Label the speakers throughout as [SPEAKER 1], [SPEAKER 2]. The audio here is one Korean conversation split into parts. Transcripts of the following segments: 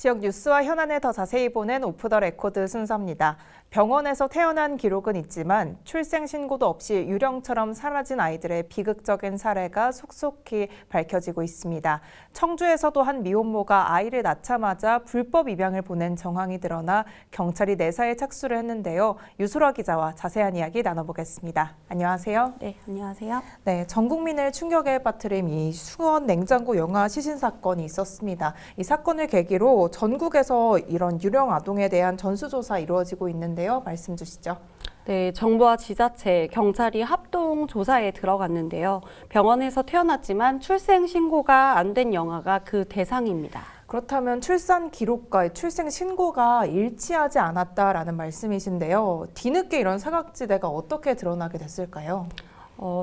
[SPEAKER 1] 지역 뉴스와 현안을 더 자세히 보는 오프 더 레코드 순서입니다. 병원에서 태어난 기록은 있지만 출생 신고도 없이 유령처럼 사라진 아이들의 비극적인 사례가 속속히 밝혀지고 있습니다. 청주에서도 한 미혼모가 아이를 낳자마자 불법 입양을 보낸 정황이 드러나 경찰이 내사에 착수를 했는데요. 유소라 기자와 자세한 이야기 나눠보겠습니다. 안녕하세요.
[SPEAKER 2] 네, 안녕하세요.
[SPEAKER 1] 네, 전 국민을 충격에 빠뜨린 이 수원 냉장고 영아 시신 사건이 있었습니다. 이 사건을 계기로 전국에서 이런 유령 아동에 대한 전수조사 이루어지고 있는데요. 말씀 주시죠.
[SPEAKER 2] 네, 정부와 지자체, 경찰이 합동 조사에 들어갔는데요. 병원에서 태어났지만 출생 신고가 안 된 영아가 그 대상입니다.
[SPEAKER 1] 그렇다면 출산 기록과 출생 신고가 일치하지 않았다라는 말씀이신데요. 뒤늦게 이런 사각지대가 어떻게 드러나게 됐을까요?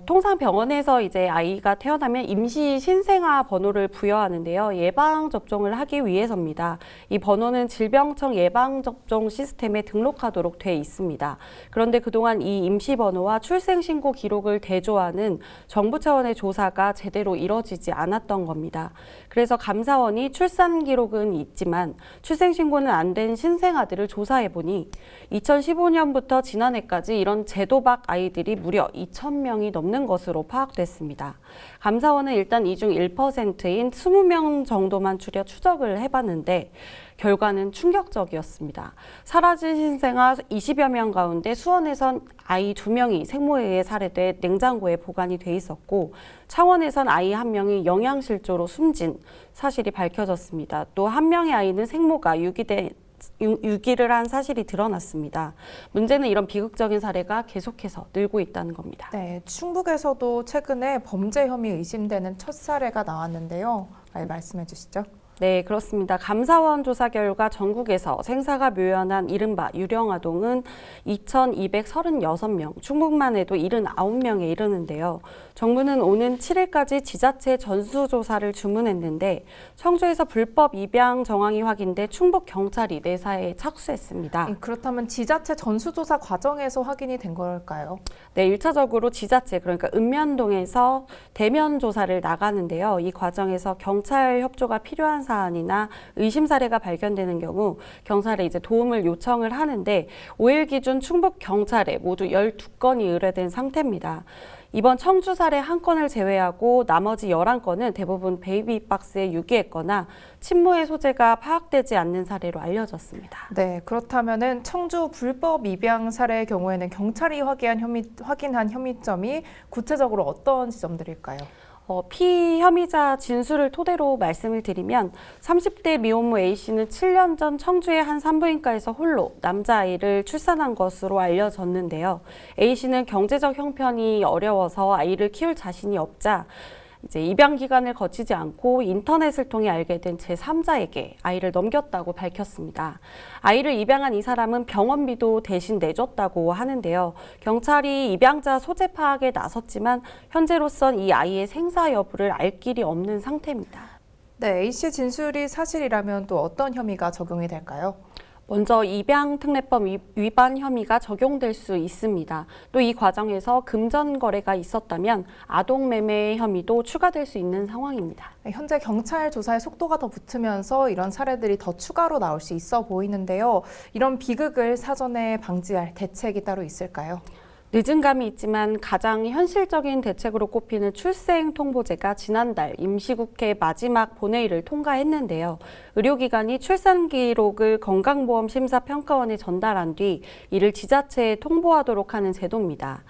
[SPEAKER 2] 통상 병원에서 이제 아이가 태어나면 임시 신생아 번호를 부여하는데요. 예방 접종을 하기 위해서입니다. 이 번호는 질병청 예방 접종 시스템에 등록하도록 돼 있습니다. 그런데 그동안 이 임시 번호와 출생 신고 기록을 대조하는 정부 차원의 조사가 제대로 이뤄지지 않았던 겁니다. 그래서 감사원이 출산 기록은 있지만 출생 신고는 안 된 신생아들을 조사해 보니 2015년부터 지난해까지 이런 제도박 아이들이 무려 2,000명이 넘는 것으로 파악됐습니다. 감사원은 일단 이 중 1%인 20명 정도만 추적을 해봤는데 결과는 충격적이었습니다. 사라진 신생아 20여 명 가운데 수원에선 아이 2명이 생모에 의해 살해돼 냉장고에 보관이 돼 있었고 창원에선 아이 1명이 영양실조로 숨진 사실이 밝혀졌습니다. 또 1명의 아이는 생모가 유기를 한 사실이 드러났습니다. 문제는 이런 비극적인 사례가 계속해서 늘고 있다는 겁니다.
[SPEAKER 1] 네, 충북에서도 최근에 범죄 혐의 의심되는 첫 사례가 나왔는데요. 말씀해 주시죠.
[SPEAKER 2] 네, 그렇습니다. 감사원 조사 결과 전국에서 생사가 묘연한 이른바 유령아동은 2,236명, 충북만 해도 79명에 이르는데요. 정부는 오는 7일까지 지자체 전수조사를 주문했는데 청주에서 불법 입양 정황이 확인돼 충북 경찰이 내사에 착수했습니다.
[SPEAKER 1] 그렇다면 지자체 전수조사 과정에서 확인이 된 걸까요?
[SPEAKER 2] 네, 1차적으로 지자체, 그러니까 읍면동에서 대면 조사를 나가는데요. 이 과정에서 경찰 협조가 필요한 사안이나 의심 사례가 발견되는 경우 경찰에 이제 도움을 요청을 하는데 5일 기준 충북 경찰에 모두 12건이 의뢰된 상태입니다. 이번 청주 사례 1건을 제외하고 나머지 11건은 대부분 베이비박스에 유기했거나 친모의 소재가 파악되지 않는 사례로 알려졌습니다.
[SPEAKER 1] 네, 그렇다면은 청주 불법 입양 사례의 경우에는 경찰이 확인한 혐의점이 구체적으로 어떤 지점들일까요?
[SPEAKER 2] 피혐의자 진술을 토대로 말씀을 드리면 30대 미혼모 A씨는 7년 전 청주의 한 산부인과에서 홀로 남자아이를 출산한 것으로 알려졌는데요. A씨는 경제적 형편이 어려워서 아이를 키울 자신이 없자 이제 입양 기간을 거치지 않고 인터넷을 통해 알게 된 제3자에게 아이를 넘겼다고 밝혔습니다. 아이를 입양한 이 사람은 병원비도 대신 내줬다고 하는데요. 경찰이 입양자 소재 파악에 나섰지만 현재로선 이 아이의 생사 여부를 알 길이 없는 상태입니다.
[SPEAKER 1] 네, A씨 진술이 사실이라면 또 어떤 혐의가 적용이 될까요?
[SPEAKER 2] 먼저 입양특례법 위반 혐의가 적용될 수 있습니다. 또 이 과정에서 금전 거래가 있었다면 아동매매 혐의도 추가될 수 있는 상황입니다.
[SPEAKER 1] 현재 경찰 조사의 속도가 더 붙으면서 이런 사례들이 더 추가로 나올 수 있어 보이는데요. 이런 비극을 사전에 방지할 대책이 따로 있을까요?
[SPEAKER 2] 늦은 감이 있지만 가장 현실적인 대책으로 꼽히는 출생통보제가 지난달 임시국회 마지막 본회의를 통과했는데요. 의료기관이 출산 기록을 건강보험심사평가원에 전달한 뒤 이를 지자체에 통보하도록 하는 제도입니다.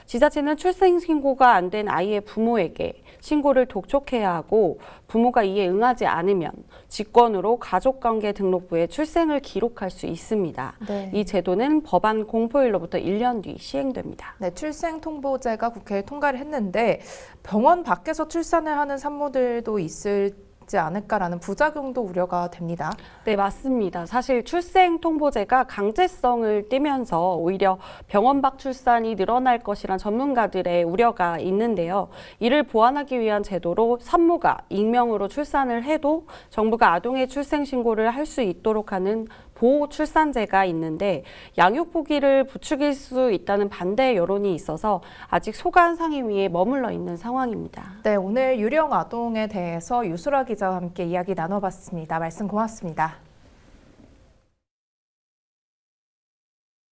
[SPEAKER 2] 지자체는 출생 신고가 안 된 아이의 부모에게 신고를 독촉해야 하고 부모가 이에 응하지 않으면 직권으로 가족관계 등록부에 출생을 기록할 수 있습니다.
[SPEAKER 1] 네.
[SPEAKER 2] 이 제도는 법안 공포일로부터 1년 뒤 시행됩니다.
[SPEAKER 1] 네, 출생통보제가 국회에 통과를 했는데 병원 밖에서 출산을 하는 산모들도 있을지 않을까라는 부작용도 우려가 됩니다.
[SPEAKER 2] 네, 맞습니다. 사실 출생통보제가 강제성을 띠면서 오히려 병원 밖 출산이 늘어날 것이란 전문가들의 우려가 있는데요. 이를 보완하기 위한 제도로 산모가 익명으로 출산을 해도 정부가 아동의 출생 신고를 할 수 있도록 하는 보호 출산제가 있는데 양육 포기를 부추길 수 있다는 반대 여론이 있어서 아직 소관 상임위에 머물러 있는 상황입니다.
[SPEAKER 1] 네, 오늘 유령 아동에 대해서 유소라 기자와 함께 이야기 나눠봤습니다. 말씀 고맙습니다.